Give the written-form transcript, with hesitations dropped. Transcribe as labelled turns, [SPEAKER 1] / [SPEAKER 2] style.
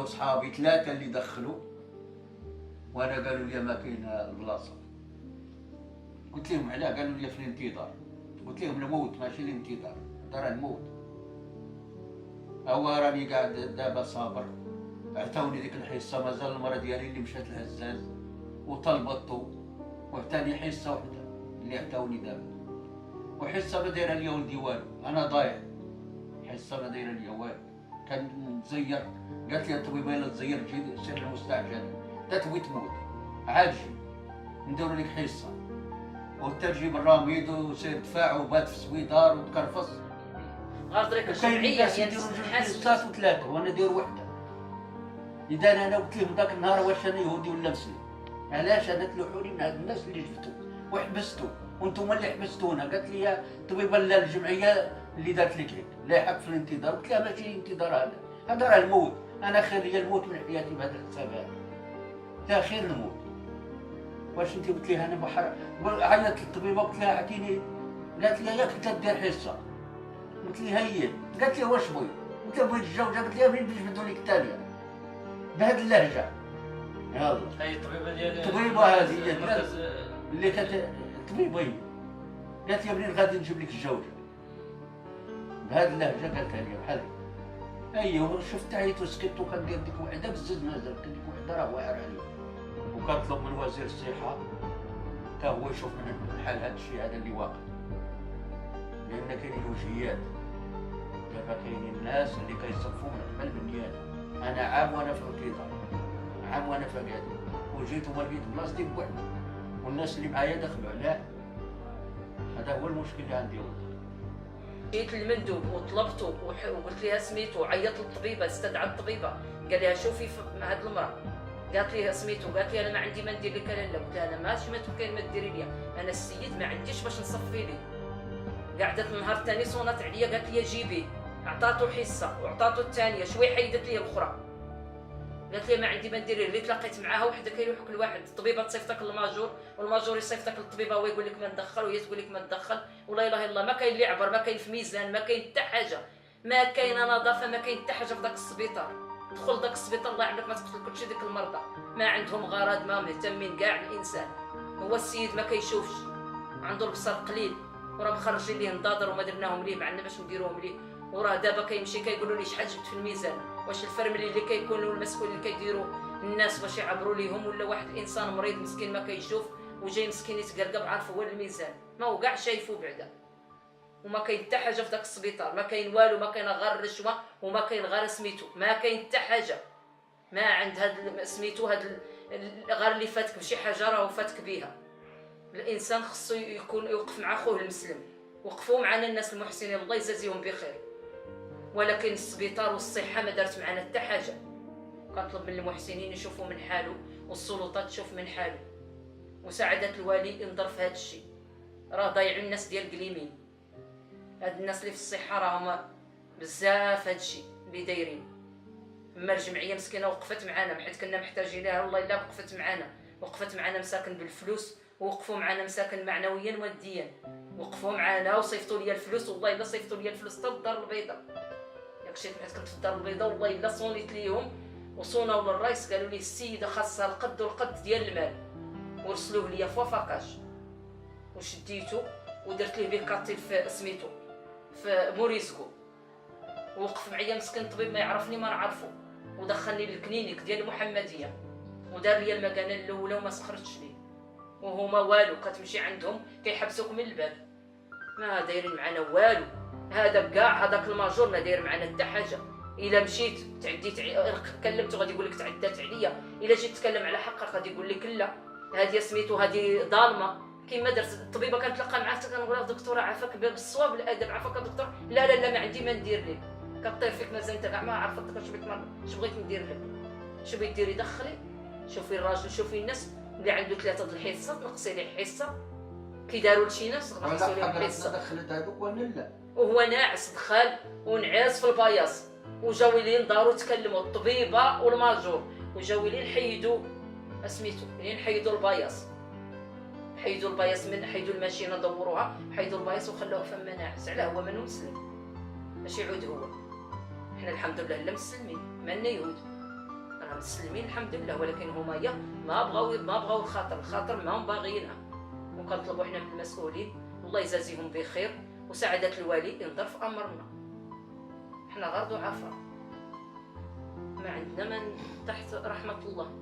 [SPEAKER 1] دخلوا صحابي 3 اللي دخلوا، وانا قالوا لي ما كاين البلاصه. قلت لهم علاه؟ قالوا لي في الانتظار. قلت لهم الموت ماشي الانتظار، ترى الموت. هو راني قاعد دابا صابر. عطاوني ديك الحصه، مازال المرة ديالي اللي مشات الهزاز وطلبطو، وثاني حصه وحده اللي عطاوني دابا، وحصه ما دايره ليا ولدي والو، انا ضايع. حصه ما دايره ليا والو، كان مزير. قالت لي الطبيبه الا تزير تجي سير المستعجل، تتوي تموت عاد جي نديرو لك حصه، وتجيب الراميد وسير دفاع وبات في السويدار وتكرفص.
[SPEAKER 2] غادرك الجمعيه
[SPEAKER 1] يديروا جوج حصات وثلاثه وانا ندير وحده. اذا انا قلت لهم ذاك النهار واش انا يهودي ولا مسلم؟ علاش انا تلوحوني من هاد الناس اللي جبتو وحبستو وانتم اللي حبستونا؟ قالت لي الطبيبه لا الجمعيه اللي دارت لك هيك لاحق في الانتظار. قلت لها ماشي الانتظار، هذا راه الموت. انا خير لي الموت من حياتي بهذا الحساب هذا، لا خير الموت. واش انت؟ قلت لها انا بحر. عيطت للطبيبه قلت لها اعطيني، قالت لي ياك انت دير حصه. قلت لها هي، قالت لي واش بغيت؟ قلت لها بغيت الزوجه. قلت لها منين نجبدوا لك الثانيه بهذه اللهجه؟ يلا
[SPEAKER 3] هي الطبيبه ديال
[SPEAKER 1] الطبيبه هذه اللي كانت طبيبه هي، قالت لي منين غادي نجيب لك الزوجه بهذه اللهجه؟ قالتها لي بحال ايوا. شفت عييت وسكت وكندير ديك وحده بزز نازل، ديك وحده راه واعر عليا. وكنطلب من وزير الصحه حتى هو يشوف من حال هذا الشيء هذا اللي واقع، لان كاينين وجهيات. دابا كاينين الناس اللي كيصفوا من قبل بالنيات. انا عام وانا في الانتظار، عام وانا في اكادير، وجيت وما لقيت بلاصتي بوحدي، والناس اللي معايا دخلوا علاه. هذا هو المشكل اللي عندي.
[SPEAKER 2] جيت للمندوب وطلبته وقلت لها سميتو، عيطت للطبيبه، استدعى الطبيبه، قال لها شوفي مع هذه المراه. قالت لي سميتو، قالت لي انا ما عندي ما ندير لك انا. لا قلت لها انا ماشي ما كاين ما ديري لي، انا السيد ما عنديش باش نصفي لي. قعدت النهار الثاني صونت عليا قالت لي جيبي، عطاتو حصه وعطاتو الثانيه، شويه حيدت لي الاخرى. قالت لي ما عندي ما ندير. اللي تلاقيت معاها وحده كيلوحك الواحد، الطبيبه تصيفطك للماجور والماجور يصيفطك للطبيبه، هو يقول لك ما ندخل وهي تقول لك ما تدخل. ولا اله الا الله، ما كاين اللي عبر، ما كاين في ميزان، ما كاين حتى حاجه، ما كاينه نظافه، ما كاين حتى حاجه في ذاك السبيطار. دخل ذاك السبيطار الله يعمرك ما تقتل كلشي ديك المرضى، ما عندهم غرض، ما مهتمين كاع الانسان. هو السيد ما كيشوفش، عنده البصر قليل، وراه مخرجين ليه نضاضر وما درناهم ليه، ما عندنا باش نديروهم ليه. وراه دابا كيمشي كيقولوا لي شحال جبت في الميزان، واش الفرملي اللي كيكونوا المسؤول اللي كيديروا الناس باش يعبروا ليهم، ولا واحد الانسان مريض مسكين ما كيشوف وجاي مسكين يتقرقب عارف هو الميزان، ما هو كاع شايفو بعدا. وما كاين حتى حاجه في داك السبيطار، ما كاين والو، ما كاين غير الرشوه وما كاين غير سميتو، ما كاين حتى حاجه. ما عند هاد سميتو هاد غير اللي فاتك بشي حاجه راهو فاتك بيها. الانسان خصو يكون يوقف مع خوه المسلم. وقفوا معنا الناس المحسنين الله يجازيهم بخير، ولكن السبيطار والصحه ما دارت معنا حتى حاجه. كنطلب من المحسنين يشوفوا من حاله، والسلطات تشوف من حاله، وسعادة الوالي ينظر في هذا الشيء. راه ضايعين الناس ديال قليمين، هاد الناس اللي في الصحه راهم بزاف هاد الشيء اللي دايرين. اما الجمعيه مسكينه وقفت معنا حيت كنا محتاجين لها، والله الا وقفت معنا مساكن بالفلوس، ووقفوا معنا مساكن معنويا وماديا، وقفوا معنا وصيفطوا لي الفلوس، والله الا صيفطوا لي الفلوس حتى للدار البيضاء. ياك شيت حيت كنت في الدار البيضاء والله الا صونيت ليهم وصوناو للرئيس، قالوا لي السيده خاصها القد والقد ديال المال، ورسلوه ليا في وفاقاج، وشديته ودرت ليه بيكارتي في سميتو في موريسكو. ووقف معايا مسكين الطبيب ما يعرفني ما نعرفو، ودخلني للكلينيك ديال المحمديه، ودار لي المكانه الاولى وما سخرتش ليه. وهما والو، كتمشي عندهم كيحبسوك من الباب، ما دايرين معنا والو. هذا كاع هذاك الماجور ما داير معنا حتى حاجه. الا مشيت تعديت كلمته غادي يقول لك تعدات عليا، الا جيت تكلم على حقك غادي يقول لك لا هذه سميتو هذه ظالمه. كيما درت الطبيبه كنتلاقى معاه كنقول لها دكتوره عافاك بالصواب الادب، عافاك دكتور. لا ما عندي ما ندير لك، كطير فيك مازال انت كاع ما عرفتك اش بغيت ندير لك، شو بغيت ديري دخلي. شوفي الراجل، شوفي الناس اللي عنده 3 د الحصه تنقصي ليه حصه، كي داروا لشي ناس نقصوا ليه حصه.
[SPEAKER 1] دخلت هذوك وانا لا،
[SPEAKER 2] وهو ناعس دخل ونعاس في الباياس، وجاو لين داروا تكلموا الطبيبه والماجور، وجاو لين حيدوا سميتو، لين حيدوا الباياس، حيدوا الباياس من حيدوا الماشينه دوروها، حيدوا الباياس وخلوه فما ناعس. علاه هو منو مسلم، ماشي عود هو. حنا الحمد لله لا مسلمين، مالنا يهود. مسلمين الحمد لله، ولكن هما ما بغاو الخاطر ما هم باغيينها. وكنطلبوا حنا من المسؤولين الله يجازيهم بخير وسعادة الوالي ينظر في امرنا. حنا غير ضعفاء، ما عندنا من تحت رحمة الله.